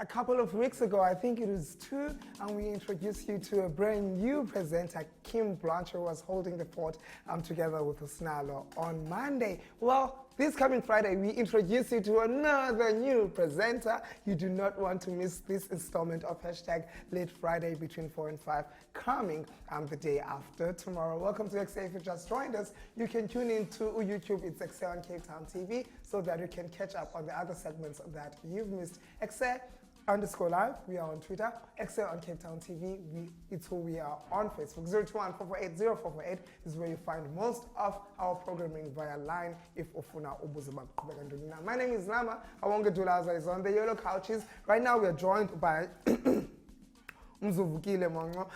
A couple of weeks ago, I think it was 2, and we introduced you to a brand new presenter, Kim Blanche, who was holding the fort together with Usnalo on Monday. Well, this coming Friday, we introduce you to another new presenter. You do not want to miss this installment of Hashtag Late Friday between 4 and 5, coming the day after tomorrow. Welcome to Ekse. If you just joined us, you can tune in to YouTube. It's Ekse on Cape Town TV, so that you can catch up on the other segments that you've missed. Ekse_live, we are on Twitter. Ekse on Cape Town TV, it's who we are on Facebook. 021-448-0448 is where you find most of our programming via line if ufuna ubuza. My name is Llama. Awongedulaza is on the yellow couches. Right now we are joined by Mzuvukile Monco.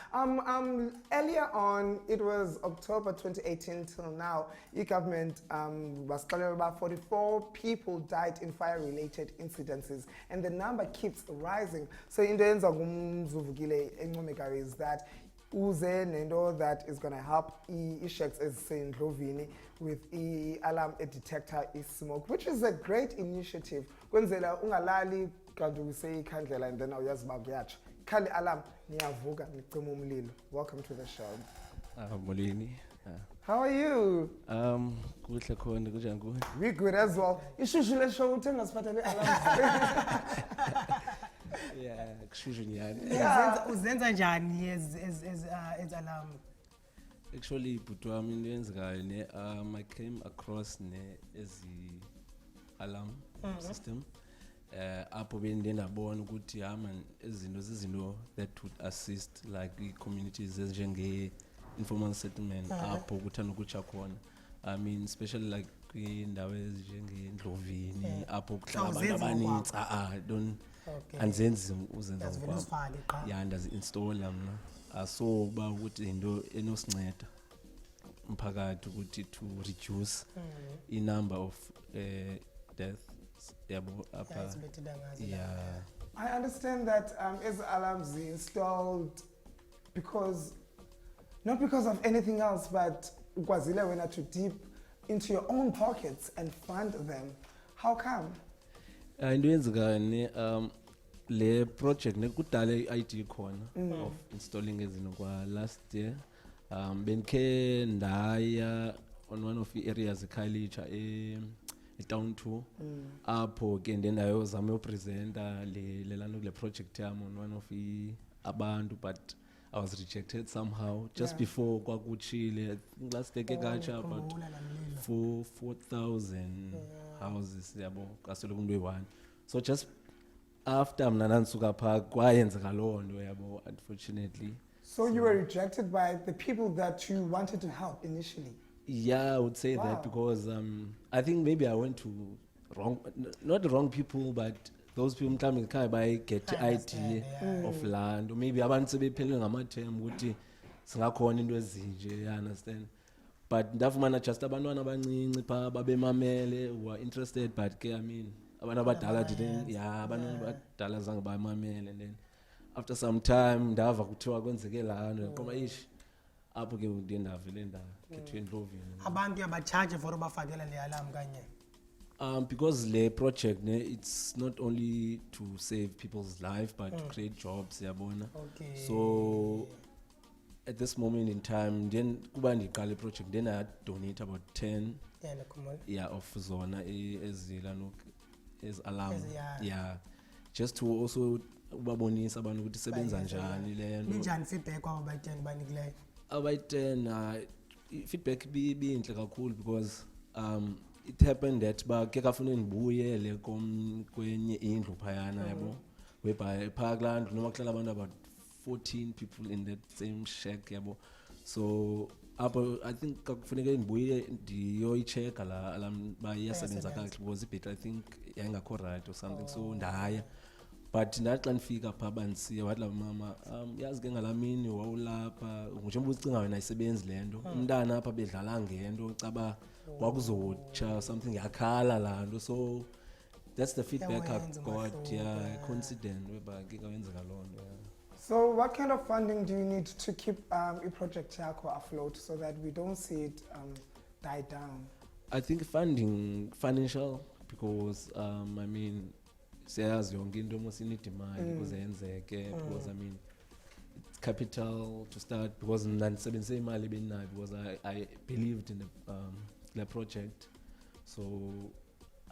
Earlier on, it was October 2018 till now, e-government was calling about 44 people died in fire-related incidences, and the number keeps rising. So in the end of Mzuvukile is that uze nento that is going to help i-shacks as in Endlovini with alarm detector smoke, which is a great initiative. Kwenzela ungalali kanti use ikhandlela and then uyaziba kuyatsha. Kali alarm niyavuka nicima umlilo. Welcome to the show. Molini. How are you? Kuhle khona kunjani kuwe? We good as well. Ishushu le show uthenga siphathele alarm. Yeah, kushushu nyani. Uzenza njani as alarm? Actually bhuti wami into eyenzekayo ne I came across ne ezi alarm system. Apho bendabona ukuthi man izinto that would assist like communities ezinjenge informal settlement apho kuthanda ukutsha khona. I mean especially like indawo ezinjenge Endlovini apho kuhlala abantu abaninzi don't anzenzi uzenza ngokwabo. Yeah, ndazi-installa mna. So ba ukuthi into enosinceda umphakathi ukuthi to reduce the number of deaths. Yeah. I understand that as alarms installed not because of anything else, but ukwazile wena to dip into your own pockets and fund them. How come? Into yenzekayo ne le project nekudala i-idea khona of installing ezinto kwa last year. Benkhe ndaya on one of the areas Khayelitsha town 2 apho ke ndendayozama upresenta le project yam on one of abantu, but I was rejected somehow just before kwakuchile. Last day kacha about 4,000 houses yabo kasolo kunto eyi-1. So just after mna nantsuka phaa kwayenzeka loo nto yabo, unfortunately. So you were rejected by the people that you wanted to help initially? Yeah, I would say that because I think maybe I went to not the wrong people, but those people coming by get the idea of land, or maybe abantu sebephelwe ngamathembu ukuthi singakhona into ezinje, you understand. But ndafumana just abantwana abancinci pha babemamele were interested, but ke I mean abantu abadala didn't, abantu abadala zange bamamele. And then after some time ndava kuthiwa kwenzeke laa nto ngqoma ish apho ke ndiye ndavele ndakhethe Endlovini. Abantu yabacharge for ubafakela le alarm kanye? Because the project it's not only to save people's life but to create jobs yabona. Okay. So at this moment in time then kuba ndiqala project then I donate about 10 of zona ezilano as alarm. Yeah. Just to also ubabonisa abantu ukuthi sebenza njani le nto. Njani feedback kwabo bayithenga banikileyo? Abayithenga feedback bintle kakhulu because it happened that ke kafuna ndibuyele kwenye indlu phayana yabo whereby phaa kulaa ndlu noma kuhlala abantu about 14 people in that same shack yabo. So apho I think kakufuneke ndibuye ndiyoyichecka la uba iyasebenza kakuhle because ibhetri I think yayingakho right or something. So ndaya, but ndathi xa ndifika phaa bandisiya wathi la mama yazi ke ngalaa mini wawulapha njengoba uzicinga wena ayisebenzi le nto, umntana apha bedlala ngento caba kwakuzotsha something yakhala laa nto. So that's the feedback I got. Yeah, coincident whereby ke kwenzeka loo nto. So what kind of funding do you need to keep a project yakho afloat so that we don't see it die down? I think funding, financial, because I mean siyazi yonke into mos inida imali ukuze yenzeke because I mean it's capital to start because mna ndisebenzise imali ebendinayo because I believed in the project, so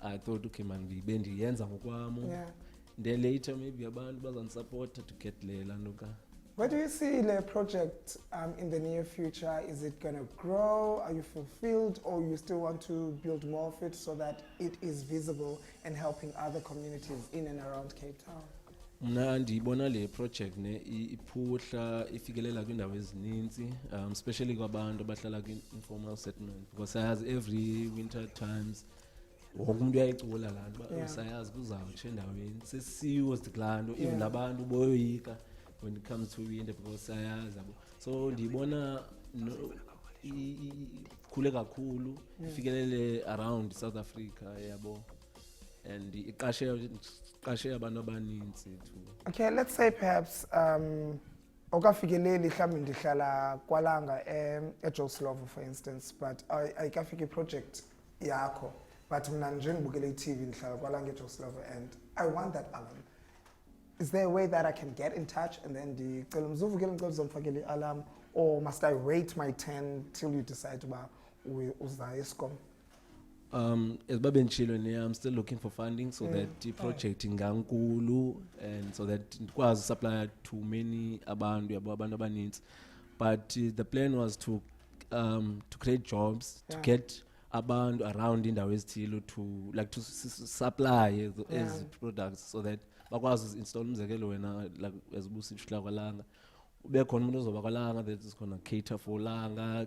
I thought okay man bendiyenza ngokwam. Then later maybe abantu bazandisupporta to get le lanto ka. Where do you see the project in the near future? Is it going to grow? Are you fulfilled, or you still want to build more of it so that it is visible and helping other communities in and around Cape Town? Mna ndiyibona le project ne iphuhla ifikelela kwiindawo ezininzi, especially kwabantu abahlala kwi-informal settlement, because sayazi every winter times wonke umuntu uyayicula laa nto sayazi kuzawutsho endaweni sesiwo kulaa nto even nabantu boyoyika when it comes to winter because sayazi yabo. So ndiyibona khule kakhulu ifikelele around South Africa yabo, and iqashe abantu abaninzi too. Okay, let's say perhaps okafikeleli mhlawumbi ndihlala kwalanga eJoslovo for instance, but ayikafiki project yakho, but mna nje ndibukele iTV ndihlala kwalanga eJoslovo and I want that album. Is there a way that I can get in touch and then ndicela Mzuvukile ngicela uzomfakela i-alarm, or must I wait my turn till you decide uba uza eskom? As babenditshilo ne, I'm still looking for funding so that the project ingankulu and so that ndikwazi supply to many abantu abaninzi. But the plan was to create jobs, to get abantu around indawo ezithile to supply as products so that bakwazi install umzekelo wena like as busishla kwalanga ube khona umuntu ozoba kwalanga that is gonna cater for langa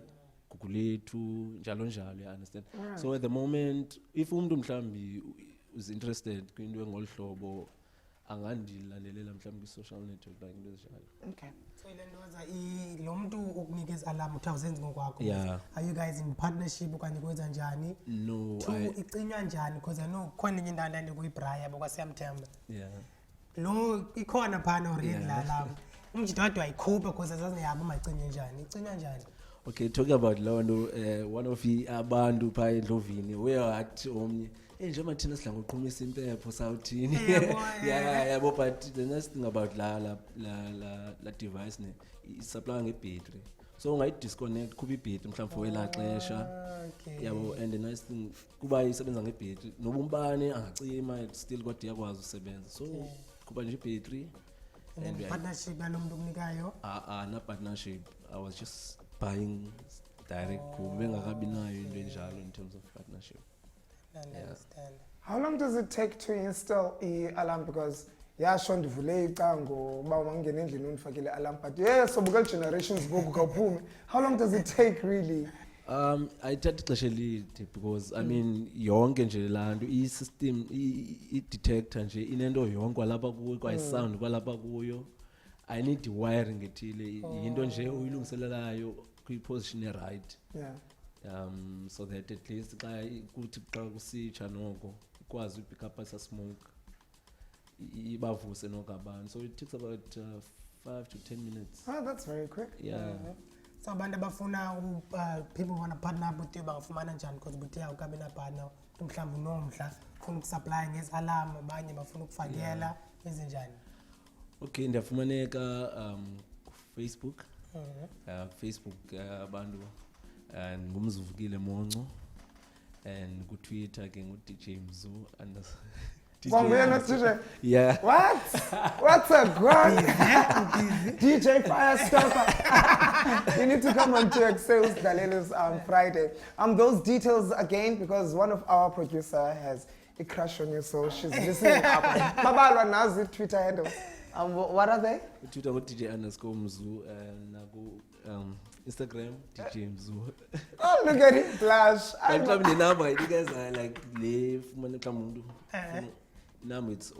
gugulethu njalo njalo, you understand. So at the moment if umuntu mhlambi is interested kwinto engolhlobo angandilandelela mhlambi kwi-social network like into ezinjalo. Okay. So ilentoza lo muntu ukunikeza alarm utawuzenza ngokwakho. Yeah. Are you guys in partnership okanye kwenza njani? No, icinywa njani because I know khona enye indawo ndande kuyibraya bokwasiyamthemba. yeah. Lo ikhona phana already la alarm. Umjito wade wayikhupha because azazingiyabo mayicinye njani. Icinywa njani? Okay, talking about Londo, one of the abantu pa Endlovini, where at omnye njengoba thina sidla ngoqhumisa impepho sawuthini. Yeah, but the nice thing about la device ne supply ngebhattery, so ungayi disconnect kuba ibhattery mhlawumbe for ela xesha. Yabo, and the nice thing kuba isebenza ngebhattery noba umbane angacima still kodwa iyakwazi usebenza, so kuba nje ibhattery. And partnership yalomuntu okunikayo? Na partnership, I was just buying direct bengakabi nayo into enjalo in terms of partnership. I understand. How long does it take to install i-alarm? Because yasho ndivule icango uba mangena endlini undifakile i-alarm, but sobukela generations ngoku kaphumi. How long does it take really? Ayithatha ixesha elide because I mean yonke nje laa nto i-system i-detector nje inento yonke kwalapha kuyo kwayisound kwalapha kuyo. I need wiring ethile yinto nje uyilungiselelayo kwi-position e-right. So that at least xa kuthi xa kusitsha noko ikwazi pick up asa smoke ibavuse noko abantu, so it takes about 5 to 10 minutes. Oh, that's very quick. Yeah. So abantu abafuna people wanna partner up with you bangafumana njani because buthi awukabi na partner mhlawumbe unomhla ufuna ukusupply ngezi-alarm abanye bafuna ukufakela ezinjani? Okay, ndiyafumaneka Facebook. Facebook abantu and ngumzuvukile Monco, and ku-Twitter ke ngu-DJ Mzu and DJ. Yeah. What? What's a god? DJ Firestarter. You need to come on to Ekse Dalelo's Friday. Those details again, because one of our producer has a crush on you, so she's listening up. Babalwa nazi Twitter handles. What are they? Twitter @DJ_Mzu and Instagram DJ Mzu. Oh, look at him blush. I'm the number. You guys are like live Manco. Number it's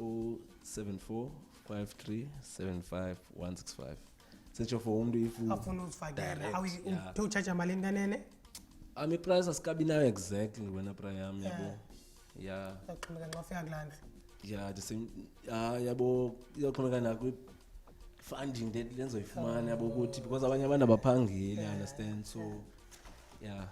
074 53 75 165. Search for home if you afuna uzifakela how to charge malini kanene? Ami price asikabi nayo exactly wena price yami yabo. Yeah. Aqhubeka ngafika kulanda. Yeah, the same. Yabo iyoqhubeka na ku funding that lenzoyifumana yabo ukuthi because abanye abantu abaphangeli, I understand, so yeah.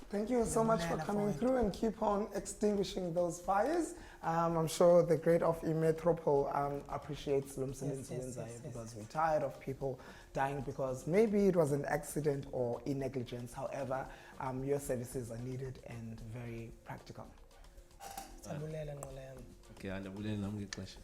Thank you so much for Ndiyabulela coming mfowethu. through and keep on extinguishing those fires. I'm sure the great of Metropole appreciates lo msebenzi yes, wenzayo yes, because we're tired of people dying because maybe it was an accident or in negligence. However, your services are needed and very practical. Siyabulela nqola yami. Okay, andabulele nami ngexesha.